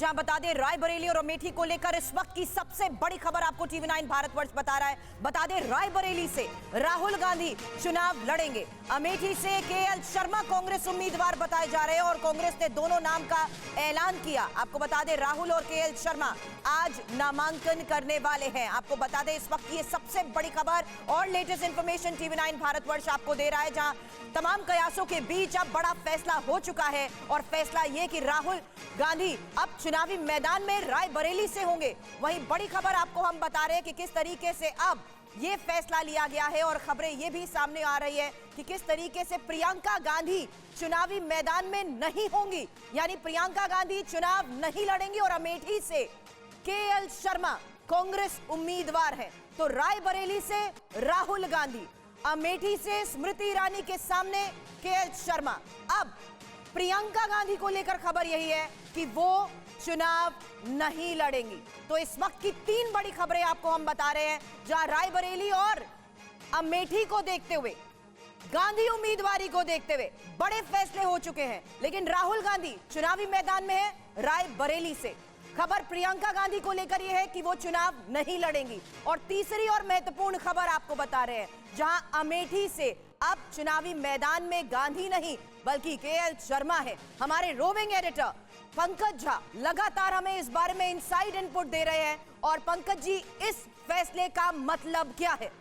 जहां बता दें रायबरेली और अमेठी को लेकर इस वक्त की सबसे बड़ी खबर आपको टीवी 9 भारतवर्ष बता रहा है। बता दें रायबरेली से राहुल गांधी चुनाव लड़ेंगे, अमेठी से केएल शर्मा कांग्रेस उम्मीदवार बताए जा रहे हैं और कांग्रेस ने दोनों नाम का ऐलान किया। आपको बता दें राहुल और केएल शर्मा आज नामांकन करने वाले हैं। आपको बता दें इस वक्त की ये सबसे बड़ी खबर और लेटेस्ट इंफॉर्मेशन टीवी 9 भारतवर्ष आपको दे रहा है, जहां तमाम कयासों के बीच अब बड़ा फैसला हो चुका है और फैसला यह कि राहुल गांधी अब चुनावी मैदान में रायबरेली से होंगे। वहीं बड़ी खबर आपको हम बता रहे हैं कि किस तरीके से अब यह फैसला लिया गया है और खबरें यह भी सामने आ रही है कि किस तरीके से प्रियंका गांधी चुनावी मैदान में नहीं होंगी, यानी प्रियंका गांधी चुनाव नहीं लड़ेंगी और अमेठी से केएल शर्मा कांग्रेस उम्मीदवार है। तो रायबरेली से राहुल गांधी, अमेठी से स्मृति ईरानी के सामने केएल शर्मा। अब प्रियंका गांधी को लेकर खबर यही है कि वो चुनाव नहीं लड़ेंगी। तो इस वक्त की तीन बड़ी खबरें आपको हम बता रहे हैं, जहां रायबरेली और अमेठी को देखते हुए, गांधी उम्मीदवारी को देखते हुए बड़े फैसले हो चुके हैं, लेकिन राहुल गांधी चुनावी मैदान में है रायबरेली से। खबर प्रियंका गांधी को लेकर यह है कि वो चुनाव नहीं लड़ेंगी। और तीसरी और महत्वपूर्ण खबर आपको बता रहे हैं, जहां अमेठी से अब चुनावी मैदान में गांधी नहीं बल्कि केएल शर्मा है। हमारे रोविंग एडिटर पंकज झा लगातार हमें इस बारे में इनसाइड इनपुट दे रहे हैं। और पंकज जी, इस फैसले का मतलब क्या है?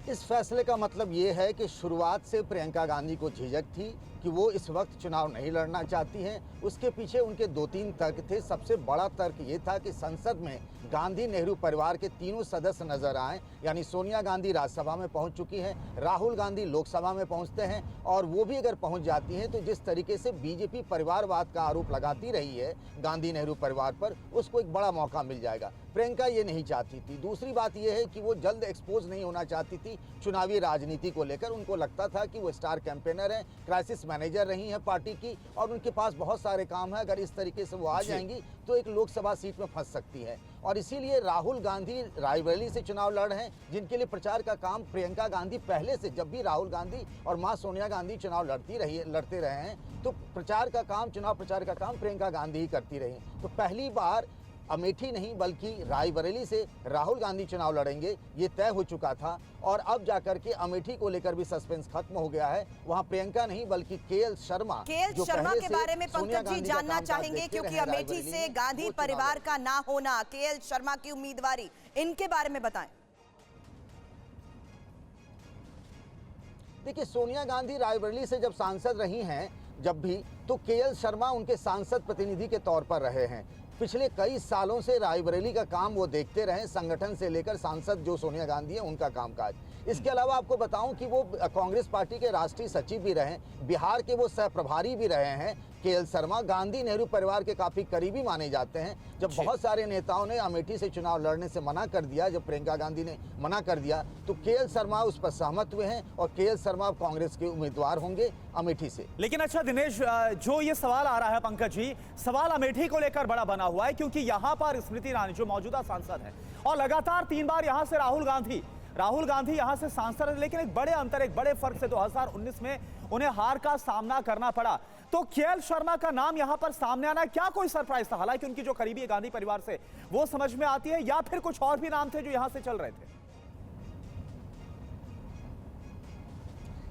इस फैसले का मतलब ये है कि शुरुआत से प्रियंका गांधी को झिझक थी कि वो इस वक्त चुनाव नहीं लड़ना चाहती हैं। उसके पीछे उनके दो तीन तर्क थे। सबसे बड़ा तर्क ये था कि संसद में गांधी नेहरू परिवार के तीनों सदस्य नजर आए, यानी सोनिया गांधी राज्यसभा में पहुंच चुकी हैं, राहुल गांधी लोकसभा में पहुंचते हैं, और वो भी अगर पहुंच जाती हैं तो जिस तरीके से बीजेपी परिवारवाद का आरोप लगाती रही है गांधी नेहरू परिवार पर, उसको एक बड़ा मौका मिल जाएगा। प्रियंका ये नहीं चाहती थी। दूसरी बात यह है कि वो जल्द एक्सपोज नहीं होना चाहती थी चुनावी राजनीति को लेकर। उनको लगता था कि वो स्टार कैंपेनर हैं, क्राइसिस मैनेजर रही हैं पार्टी की, और उनके पास बहुत सारे काम है। अगर इस तरीके से वो आ जाएंगी तो एक लोकसभा सीट में फंस सकती है। और इसीलिए राहुल गांधी रायबरेली से चुनाव लड़ रहे हैं, जिनके लिए प्रचार का काम प्रियंका गांधी पहले से, जब भी राहुल गांधी और मां सोनिया गांधी चुनाव लड़ते रहे हैं, तो प्रचार का काम, चुनाव प्रचार का काम प्रियंका गांधी ही करती रही। तो पहली बार अमेठी नहीं बल्कि रायबरेली से राहुल गांधी चुनाव लड़ेंगे, ये तय हो चुका था। और अब जाकर के अमेठी को लेकर भी सस्पेंस खत्म हो गया है। वहां प्रियंका नहीं बल्कि केएल शर्मा के बारे में पंकज जी जानना चाहेंगे, क्योंकि अमेठी से गांधी परिवार का ना होना, केएल शर्मा की उम्मीदवारी, इनके बारे में बताएं। देखिए, सोनिया गांधी रायबरेली से जब सांसद रही हैं जब भी, तो केएल शर्मा उनके सांसद प्रतिनिधि के तौर पर रहे हैं। पिछले कई सालों से रायबरेली का काम वो देखते रहे, संगठन से लेकर सांसद जो सोनिया गांधी है उनका कामकाज। इसके अलावा आपको बताऊं कि वो कांग्रेस पार्टी के राष्ट्रीय सचिव भी रहे, बिहार के वो सह प्रभारी भी रहे हैं। केएल शर्मा गांधी नेहरू परिवार के काफी करीबी माने जाते हैं। जब बहुत सारे नेताओं ने अमेठी से चुनाव लड़ने से मना कर दिया, जब प्रियंका गांधी ने मना कर दिया, तो केएल शर्मा उस पर सहमत हुए हैं और केएल शर्मा कांग्रेस के उम्मीदवार होंगे अमेठी से। लेकिन अच्छा दिनेश, जो ये सवाल आ रहा है पंकज जी, सवाल अमेठी को लेकर बड़ा बना हुआ है, क्योंकि यहां पर स्मृति ईरानी जो मौजूदा सांसद है और लगातार 3 बार यहां से राहुल गांधी यहां से सांसद है, लेकिन एक बड़े अंतर, एक बड़े फर्क से 2019 में उन्हें हार का सामना करना पड़ा। तो केएल शर्मा का नाम यहां पर सामने आना क्या कोई सरप्राइज था? हालांकि उनकी जो करीबी है गांधी परिवार से, वो समझ में आती है, या फिर कुछ और भी नाम थे जो यहां से चल रहे थे?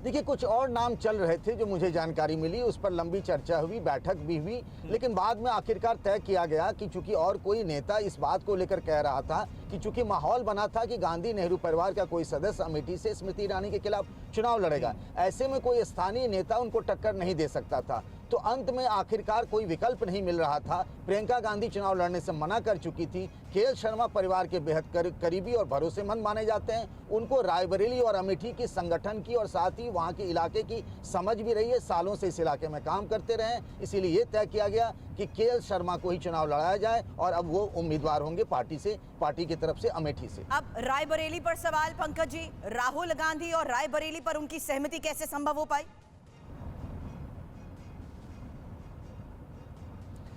देखिए, कुछ और नाम चल रहे थे जो मुझे जानकारी मिली, उस पर लंबी चर्चा हुई, बैठक भी हुई, लेकिन बाद में आखिरकार तय किया गया कि चूंकि और कोई नेता इस बात को लेकर कह रहा था कि चूंकि माहौल बना था कि गांधी नेहरू परिवार का कोई सदस्य अमेठी से स्मृति ईरानी के खिलाफ चुनाव लड़ेगा, ऐसे में कोई स्थानीय नेता उनको टक्कर नहीं दे सकता था। तो अंत में आखिरकार कोई विकल्प नहीं मिल रहा था। प्रियंका गांधी चुनाव लड़ने से मना कर चुकी थी। केएल शर्मा परिवार के बेहद करीबी और भरोसेमंद माने जाते हैं। उनको रायबरेली और अमेठी की संगठन की और साथ ही वहां के इलाके की समझ भी रही है, सालों से इस इलाके में काम करते रहे, इसीलिए ये तय किया गया कि केएल शर्मा को ही चुनाव लड़ाया जाए और अब वो उम्मीदवार होंगे पार्टी की तरफ से अमेठी से। अब रायबरेली पर सवाल पंकज जी, राहुल गांधी और रायबरेली पर उनकी सहमति कैसे संभव हो पाई?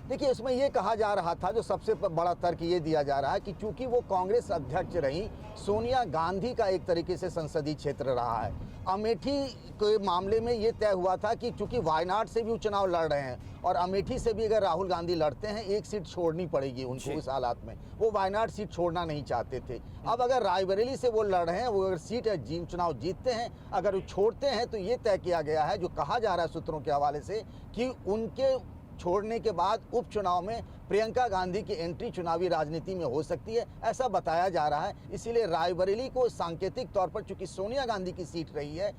देखिए, इसमें ये कहा जा रहा था, जो सबसे बड़ा तर्क ये दिया जा रहा है कि चूंकि वो कांग्रेस अध्यक्ष रही, सोनिया गांधी का एक तरीके से संसदीय क्षेत्र रहा है। अमेठी के मामले में ये तय हुआ था कि चूंकि वायनाड से भी वो चुनाव लड़ रहे हैं और अमेठी से भी अगर राहुल गांधी लड़ते हैं, एक सीट छोड़नी पड़ेगी उनको इस हालात में। वो वायनाड सीट छोड़ना नहीं चाहते थे। अब अगर रायबरेली से वो लड़ रहे हैं, वो अगर सीट चुनाव जीतते हैं, अगर वो छोड़ते हैं, तो ये तय किया गया है, जो कहा जा रहा है सूत्रों के हवाले से, कि उनके छोड़ने के बाद उपचुनाव में प्रियंका गांधी की एंट्री चुनावी राजनीति में हो सकती है, ऐसा बताया जा रहा है। इसीलिए रायबरेली को सांकेतिक तौर पर, चूंकि सोनिया गांधी की सीट रही है,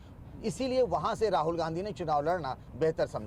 इसीलिए वहां से राहुल गांधी ने चुनाव लड़ना बेहतर समझा।